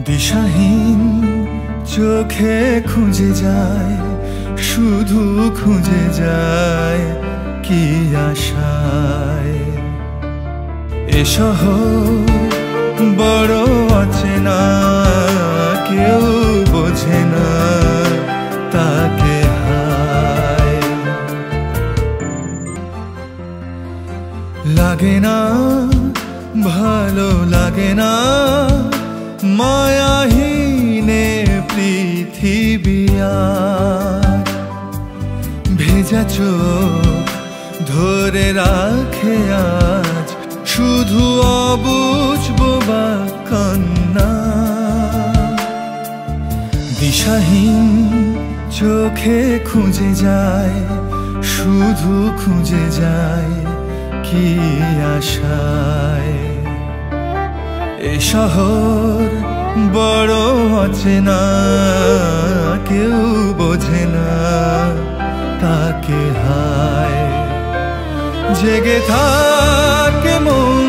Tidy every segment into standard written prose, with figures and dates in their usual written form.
দিশাহীন চোখে খুঁজে যায়, শুধু খুঁজে যায় কি আশায়। এ শহর বড় অচেনা, কেউ বোঝে না তাকে হায়। লাগে না ভালো লাগে না মায়াহীনে পৃথিবী আর। ভেজা চোখ ধরে রাখে আজ শুধু অবুঝ বোবা কান্না। দিশাহীন চোখে খুঁজে যায়, শুধু খুঁজে যায় কি আশায়। এ শহর বড় অচেনা, কেউ বোঝে না তাকে হায়। জেগে থাকে মন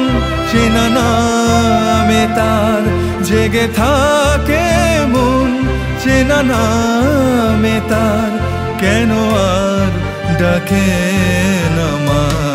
চেনা নামে তার, জেগে থাকে মন চেনা নামে তার। কেন আর ডাকে না মা?